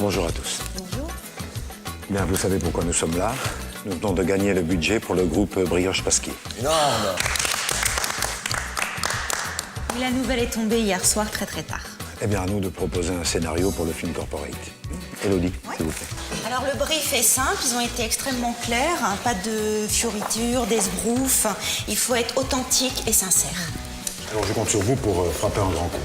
Bonjour à tous. Bonjour. Bien, vous savez pourquoi nous sommes là. Nous venons de gagner le budget pour le groupe Brioche Pasquier. Énorme. Oui, la nouvelle est tombée hier soir très tard. Eh bien, à nous de proposer un scénario pour le film Corporate. Elodie, s'il vous plaît. Alors le brief est simple, ils ont été extrêmement clairs, hein, pas de fioritures, d'esbroufs. Il faut être authentique et sincère. Alors, je compte sur vous pour frapper un grand coup.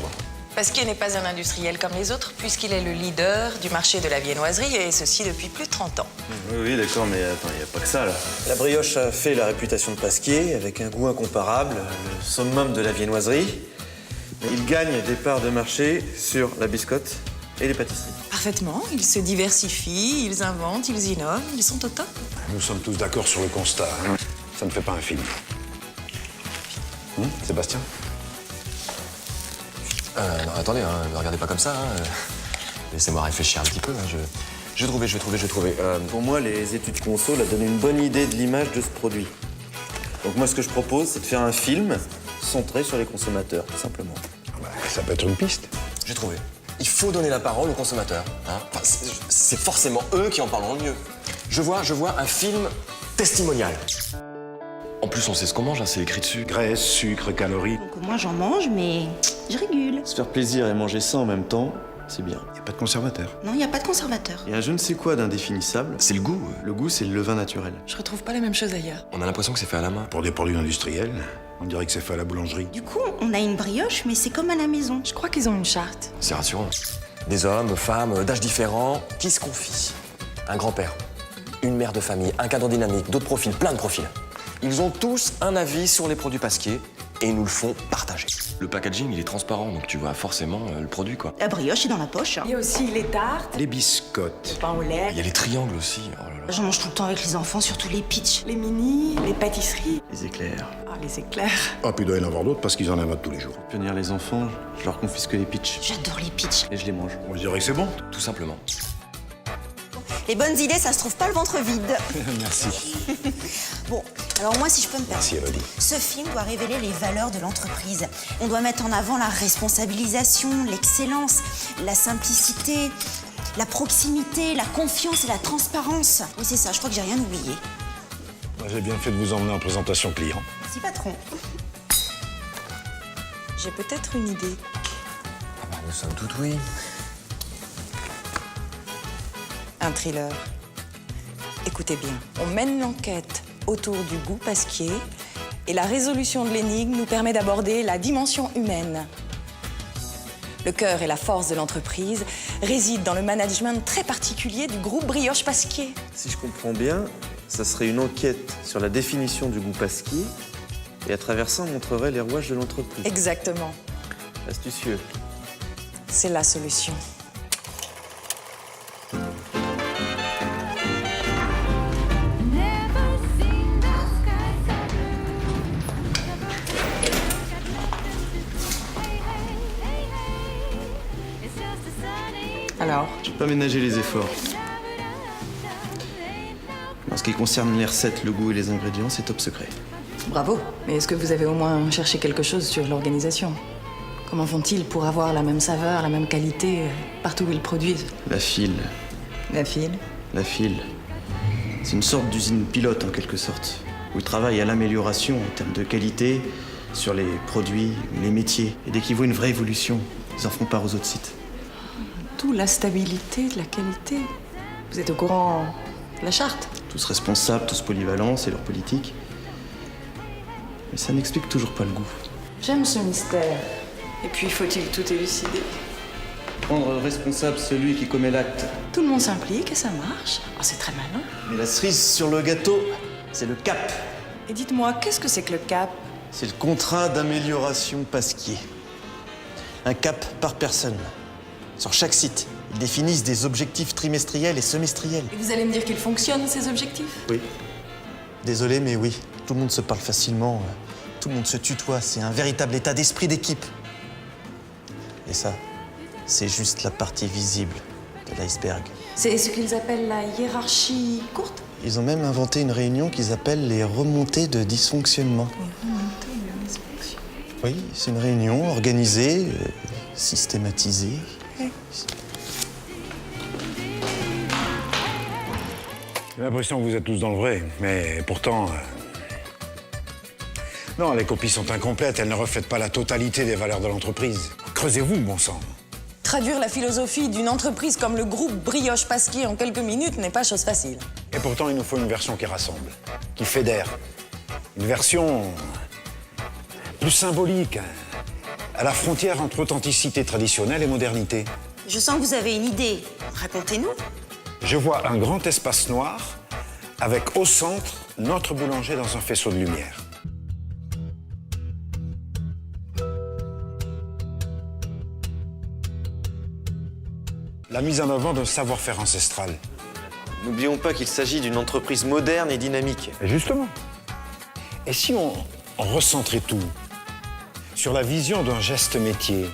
Pasquier n'est pas un industriel comme les autres, puisqu'il est le leader du marché de la viennoiserie, et ceci depuis plus de 30 ans. Oui, d'accord, mais attends, il n'y a pas que ça, là. La brioche a fait la réputation de Pasquier, avec un goût incomparable, le summum de la viennoiserie. Il gagne des parts de marché sur la biscotte et les pâtisseries. Parfaitement, ils se diversifient, ils inventent, ils innovent, ils sont au top. Nous sommes tous d'accord sur le constat. Hein. Ça ne fait pas un film. Sébastien? Non, attendez, hein, ne regardez pas comme ça. Hein. Laissez-moi réfléchir un petit peu. Hein. Je vais trouver. Pour moi, les études conso a donné une bonne idée de l'image de ce produit. Donc moi, ce que je propose, c'est de faire un film centré sur les consommateurs, tout simplement. Ça peut être une piste. J'ai trouvé. Il faut donner la parole aux consommateurs. Hein. Enfin, c'est forcément eux qui en parleront le mieux. Je vois un film testimonial. En plus, on sait ce qu'on mange, hein, c'est écrit dessus. Graisse, sucre, calories. Donc moi j'en mange, mais je régule. Se faire plaisir et manger ça en même temps, c'est bien. Il n'y a pas de conservateur. Non, il n'y a pas de conservateur. Il y a un je ne sais quoi d'indéfinissable. C'est le goût. Le goût, c'est le levain naturel. Je retrouve pas la même chose ailleurs. On a l'impression que c'est fait à la main. Pour des produits industriels, on dirait que c'est fait à la boulangerie. Du coup, on a une brioche, mais c'est comme à la maison. Je crois qu'ils ont une charte. C'est rassurant. Des hommes, femmes, d'âges différents, qui se confient. Un grand-père, une mère de famille, un cadre dynamique, d'autres profils, plein de profils. Ils ont tous un avis sur les produits Pasquier et ils nous le font partager. Le packaging, il est transparent, donc tu vois forcément le produit, quoi. La brioche est dans la poche. Hein. Il y a aussi les tartes, Les biscottes. pain au lait, Il y a les triangles aussi. Oh là là. J'en mange tout le temps avec les enfants, surtout les pitchs. les mini, les pâtisseries. Les éclairs. Ah, les éclairs. Ah, puis il doit y en avoir d'autres parce qu'ils en inventent tous les jours. Punir les enfants, je leur confisque les pitchs. J'adore les pitchs. Et je les mange. On dirait que c'est bon. Tout simplement. Les bonnes idées, ça se trouve pas le ventre vide. Merci. Bon, alors moi, si je peux me permettre. Merci, Elodie. Ce film doit révéler les valeurs de l'entreprise. On doit mettre en avant la responsabilisation, l'excellence, la simplicité, la proximité, la confiance et la transparence. Oui, c'est ça, je crois que j'ai rien oublié. J'ai bien fait de vous emmener en présentation client. Merci, patron. J'ai peut-être une idée. Ah bah, nous sommes toutes oui. Un thriller. Écoutez bien, on mène l'enquête autour du goût Pasquier et la résolution de l'énigme nous permet d'aborder la dimension humaine. Le cœur et la force de l'entreprise résident dans le management très particulier du groupe Brioche Pasquier. Si je comprends bien, ça serait une enquête sur la définition du goût Pasquier, et à travers ça, on montrerait les rouages de l'entreprise. Exactement. Astucieux. C'est la solution. Alors, Je vais pas ménager les efforts. En ce qui concerne les recettes, le goût et les ingrédients, c'est top secret. bravo. Mais est-ce que vous avez au moins cherché quelque chose sur l'organisation? Comment font-ils pour avoir la même saveur, la même qualité partout où ils produisent? La file. La file. La file. C'est une sorte d'usine pilote en quelque sorte, où ils travaillent à l'amélioration en termes de qualité, sur les produits, les métiers. Et dès qu'ils voient une vraie évolution, ils en feront part aux autres sites. D'où la stabilité de la qualité. Vous êtes au courant de la charte? Tous responsables, tous polyvalents, c'est leur politique. Mais ça n'explique toujours pas le goût. J'aime ce mystère. Et puis, faut-il tout élucider? Rendre responsable celui qui commet l'acte. Tout le monde s'implique et ça marche. Oh, c'est très malin. Mais la cerise sur le gâteau, c'est le cap. Et dites-moi, qu'est-ce que c'est que le cap? C'est le contrat d'amélioration Pasquier. Un cap par personne. Sur chaque site, ils définissent des objectifs trimestriels et semestriels. Et vous allez me dire qu'ils fonctionnent, ces objectifs? Oui. Désolé, mais oui. Tout le monde se parle facilement. Tout le monde se tutoie. C'est un véritable état d'esprit d'équipe. Et ça, c'est juste la partie visible de l'iceberg. C'est ce qu'ils appellent la hiérarchie courte? Ils ont même inventé une réunion qu'ils appellent les remontées de dysfonctionnement. Oui, c'est une réunion organisée, systématisée. J'ai l'impression que vous êtes tous dans le vrai, mais pourtant... Non, les copies sont incomplètes, elles ne reflètent pas la totalité des valeurs de l'entreprise. Creusez-vous, bon sang. Traduire la philosophie d'une entreprise comme le groupe Brioche Pasquier en quelques minutes n'est pas chose facile. Et pourtant, il nous faut une version qui rassemble, qui fédère. Une version plus symbolique, à la frontière entre authenticité traditionnelle et modernité. Je sens que vous avez une idée. Racontez-nous. Je vois un grand espace noir avec au centre notre boulanger dans un faisceau de lumière. La mise en avant d'un savoir-faire ancestral. N'oublions pas qu'il s'agit d'une entreprise moderne et dynamique. Et justement. Et si on recentrait tout sur la vision d'un geste métier?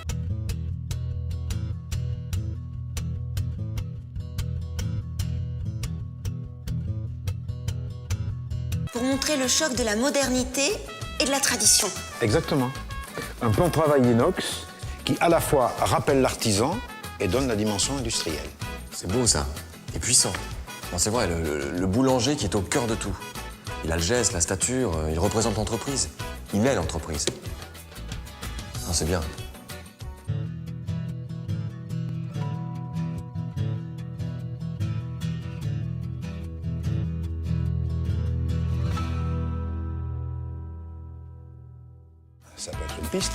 Pour montrer le choc de la modernité et de la tradition. Exactement. Un plan de travail inox qui à la fois rappelle l'artisan et donne la dimension industrielle. C'est beau ça, et puissant. Non, c'est vrai, le boulanger qui est au cœur de tout. Il a le geste, la stature, il représente l'entreprise. Il est l'entreprise. Non, c'est bien. Ça peut être une piste.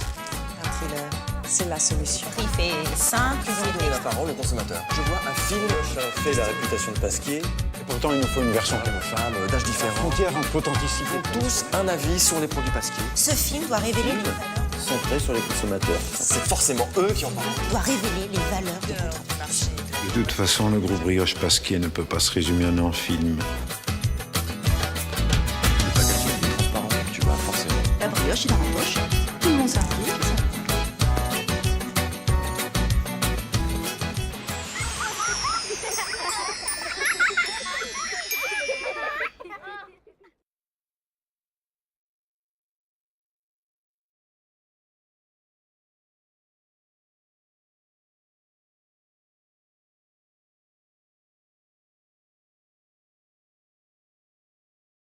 Un thriller, c'est la solution. Il fait simple, Vous donnez la parole au consommateur. Je vois un film Fait la réputation de Pasquier. Et pourtant, il nous faut une version qui femme d'âge différent. frontière entre authenticité. Tous un avis sur les produits Pasquier. Ce film doit révéler les valeurs. Centré sur les consommateurs. C'est forcément eux qui en parlent. Doit révéler les valeurs de l'entreprise. De toute façon, le groupe Brioche Pasquier ne peut pas se résumer en un film. Pas qu'elle soit transparente, tu vois, forcément. La brioche est dans la poche.